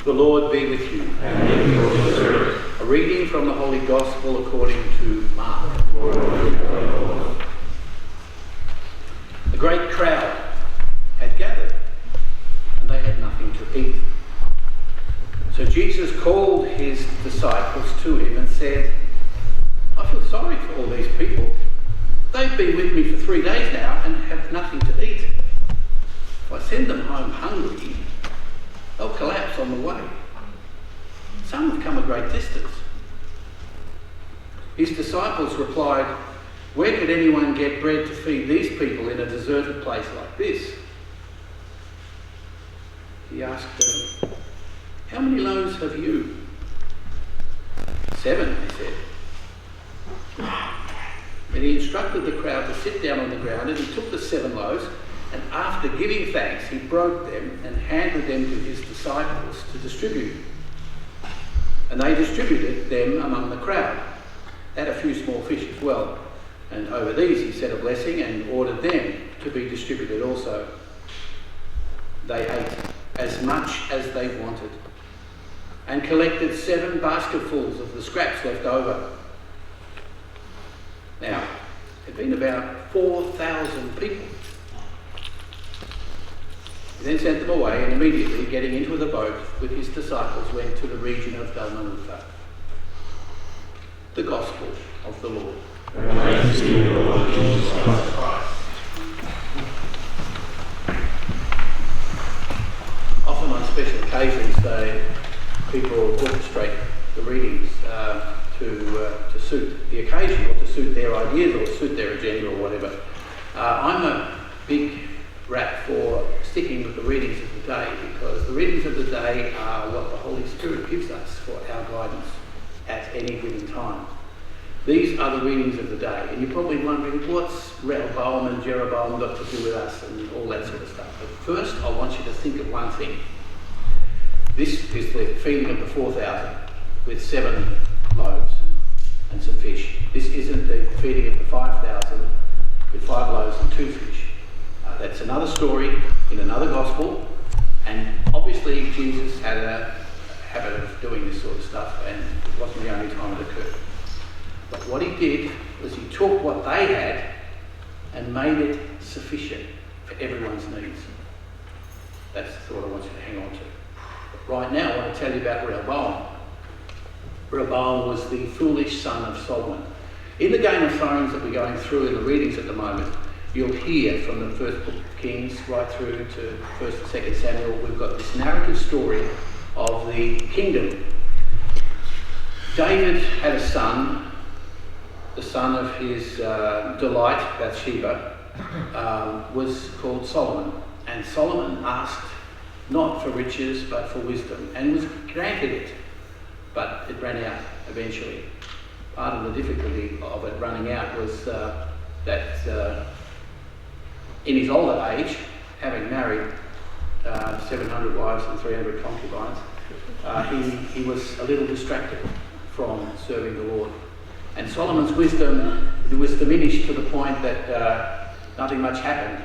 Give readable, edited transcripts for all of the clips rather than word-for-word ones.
The Lord be with you. And with your spirit. A reading from the Holy Gospel according to Mark. A great crowd had gathered, and they had nothing to eat. So Jesus called his disciples to him and said, I feel sorry for all these people. They've been with me for 3 days now and have nothing to eat. If I send them home hungry, they'll collapse on the way. Some have come a great distance. His disciples replied, where could anyone get bread to feed these people in a deserted place like this? He asked them, how many loaves have you? 7, they said. And he instructed the crowd to sit down on the ground, and he took the 7 loaves, and after giving thanks, he broke them and handed them to his disciples to distribute. And they distributed them among the crowd. They had a few small fish as well. And over these he said a blessing and ordered them to be distributed also. They ate as much as they wanted and collected 7 basketfuls of the scraps left over. Now, it had been about 4,000 people. He then sent them away, and immediately getting into the boat with his disciples went to the region of Dalmanutha. The Gospel of the Lord. Praise to you, Lord Jesus Christ. Often on special occasions, people orchestrate the readings to suit the occasion, or to suit their ideas, or suit their agenda, or whatever. I'm a big rat for sticking with the readings of the day, because the readings of the day are what the Holy Spirit gives us for our guidance at any given time. These are the readings of the day, and you're probably wondering, what's Rehoboam and Jeroboam got to do with us and all that sort of stuff. But first, I want you to think of one thing. This is the feeding of the 4,000 with 7 loaves and some fish. This isn't the feeding of the 5,000 with 5 loaves and 2 fish. That's another story in another gospel, and obviously Jesus had a habit of doing this sort of stuff, and it wasn't the only time it occurred. But what he did was he took what they had and made it sufficient for everyone's needs. That's the thought I want you to hang on to. But right now I want to tell you about Rehoboam. Rehoboam was the foolish son of Solomon. In the Game of Thrones that we're going through in the readings at the moment, you'll hear from the first book of Kings right through to 1st and 2nd Samuel, we've got this narrative story of the kingdom. David had a son, the son of his delight, Bathsheba, was called Solomon. And Solomon asked not for riches but for wisdom, and was granted it, but it ran out eventually. Part of the difficulty of it running out was that in his older age, having married 700 wives and 300 concubines, he was a little distracted from serving the Lord. And Solomon's wisdom was diminished to the point that nothing much happened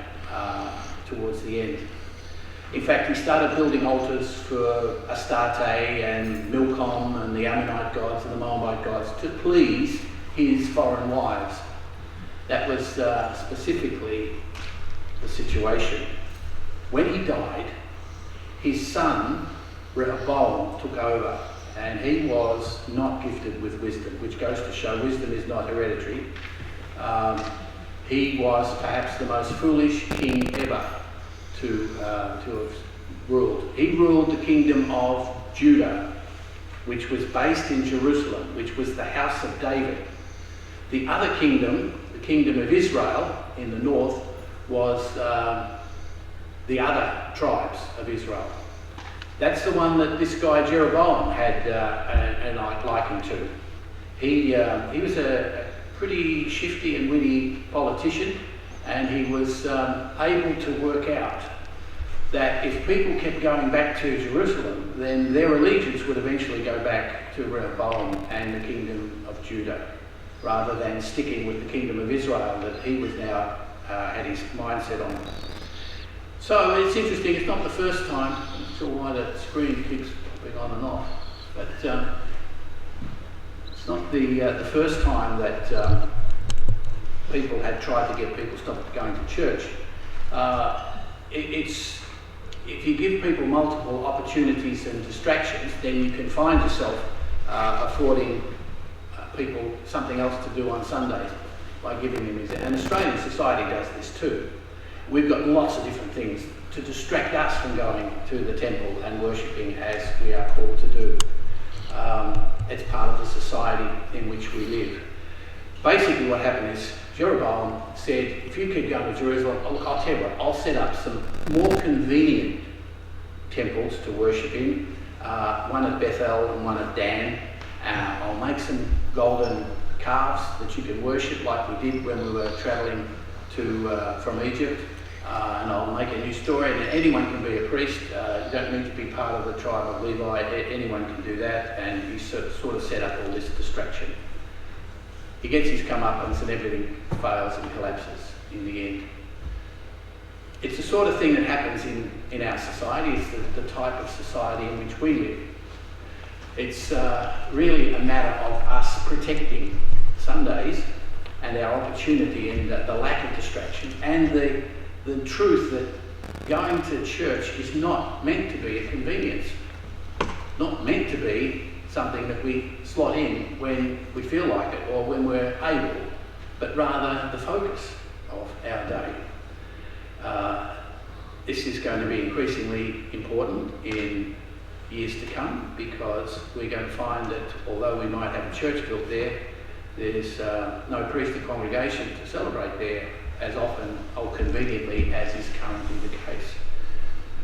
towards the end. In fact, he started building altars for Astarte and Milcom and the Ammonite gods and the Moabite gods to please his foreign wives. That was specifically the situation. When he died, his son Rehoboam took over, and he was not gifted with wisdom, which goes to show wisdom is not hereditary. He was perhaps the most foolish king ever to have ruled. He ruled the kingdom of Judah, which was based in Jerusalem, which was the house of David. The other kingdom, the kingdom of Israel in the north, was the other tribes of Israel. That's the one that this guy Jeroboam had an liking to. He was a pretty shifty and witty politician, and he was able to work out that if people kept going back to Jerusalem, then their allegiance would eventually go back to Rehoboam and the kingdom of Judah, rather than sticking with the kingdom of Israel that he was now had his mindset on. So it's interesting, it's not the first time, I'm not sure why that screen keeps been on and off. But it's not the first time that people had tried to get people stopped going to church. If you give people multiple opportunities and distractions, then you can find yourself affording people something else to do on Sundays by giving them examples. And Australian society does this too. We've got lots of different things to distract us from going to the temple and worshipping as we are called to do. It's part of the society in which we live. Basically what happened is Jeroboam said, if you keep going to Jerusalem, I'll tell you what, I'll set up some more convenient temples to worship in, one at Bethel and one at Dan. I'll make some golden calves that you can worship like we did when we were travelling from Egypt. And I'll make a new story, and anyone can be a priest. You don't need to be part of the tribe of Levi. Anyone can do that, and he sort of set up all this distraction. He gets his comeuppance and everything fails and collapses in the end. It's the sort of thing that happens in our society. It's the type of society in which we live. It's really a matter of us protecting Sundays and our opportunity and the lack of distraction and the truth that going to church is not meant to be a convenience, not meant to be something that we slot in when we feel like it or when we're able, but rather the focus of our day. This is going to be increasingly important in years to come, because we're going to find that although we might have a church built there, there's no priest or congregation to celebrate there as often or conveniently as is currently the case.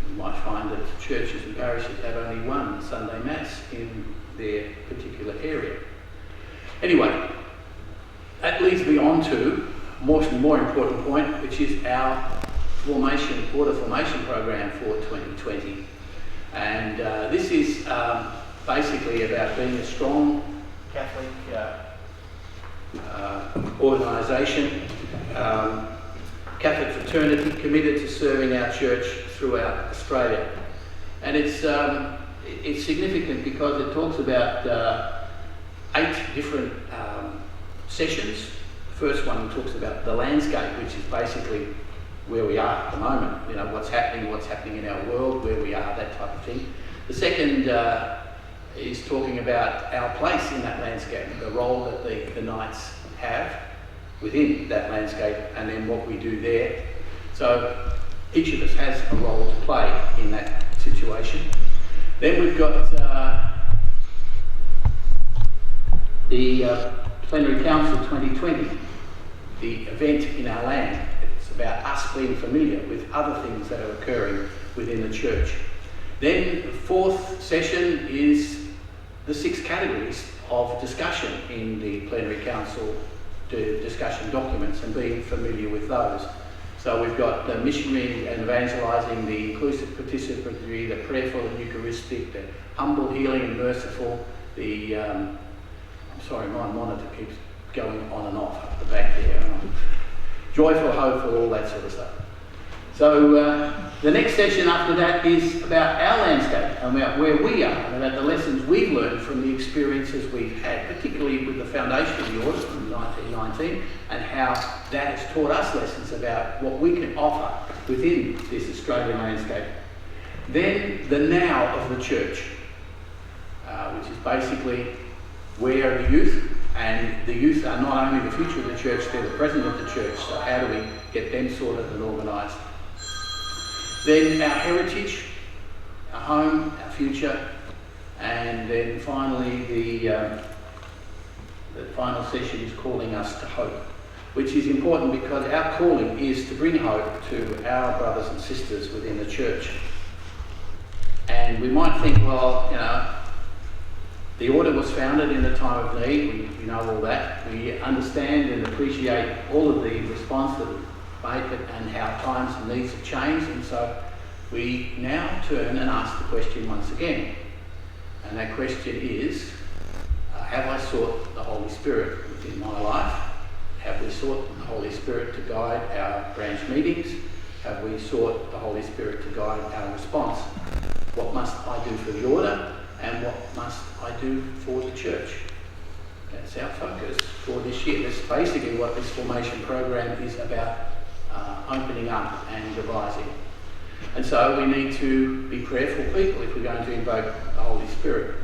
You might find that churches and parishes have only one Sunday Mass in their particular area. Anyway, that leads me on to a more important point, which is our order formation program for 2020. And this is basically about being a strong Catholic organisation, Catholic fraternity committed to serving our church throughout Australia. And it's significant because it talks about 8 different sessions. The first one talks about the landscape, which is basically where we are at the moment, you know, what's happening in our world, where we are, that type of thing. The second is talking about our place in that landscape, the role that the Knights have within that landscape, and then what we do there. So each of us has a role to play in that situation. Then we've got the Plenary Council 2020, the event in our land. It's about us being familiar with other things that are occurring within the church. Then the fourth session is the 6 categories of discussion in the Plenary Council, the discussion documents, and being familiar with those. So we've got the missionary and evangelising, the inclusive participatory, the prayerful and Eucharistic, the humble, healing and merciful, the, I'm sorry, my monitor keeps going on and off up the back there. Joyful, hopeful, all that sort of stuff. So the next session after that is about our landscape, about where we are, and about the lessons we've learned from the experiences we've had, particularly with the foundation of the order from 1919, and how that has taught us lessons about what we can offer within this Australian landscape. Then the now of the church, which is basically where are the youth, and the youth are not only the future of the church, they're the present of the church, so how do we get them sorted and organised? Then our heritage, our home, our future, and then finally the final session is calling us to hope, which is important because our calling is to bring hope to our brothers and sisters within the church. And we might think, well, you know, the order was founded in a time of need, we know all that. We understand and appreciate all of the response that made it and how times and needs have changed, and so we now turn and ask the question once again. And that question is, have I sought the Holy Spirit within my life? Have we sought the Holy Spirit to guide our branch meetings? Have we sought the Holy Spirit to guide our response? What must I do for the order? and what must I do for the church? That's our focus for this year. That's basically what this formation program is about, opening up and devising. And so we need to be prayerful people if we're going to invoke the Holy Spirit.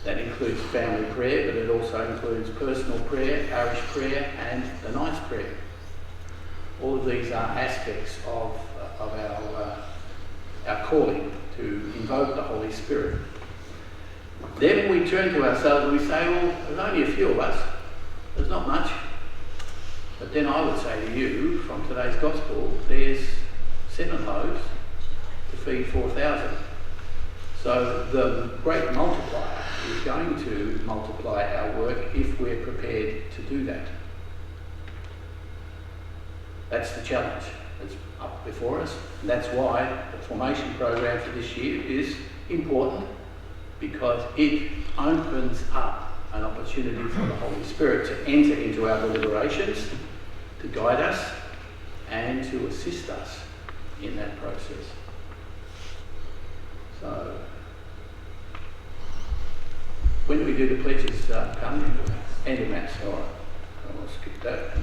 That includes family prayer, but it also includes personal prayer, parish prayer, and the night's prayer. All of these are aspects of our calling to invoke the Holy Spirit. Then we turn to ourselves and we say, well, there's only a few of us. There's not much. But then I would say to you, from today's gospel, there's 7 loaves to feed 4,000. So the great multiplier is going to multiply our work if we're prepared to do that. That's the challenge that's up before us. And that's why the formation program for this year is important, because it opens up an opportunity for the Holy Spirit to enter into our deliberations, to guide us and to assist us in that process. So, when do we do the pledges? End of Mass. All right. I'll skip that.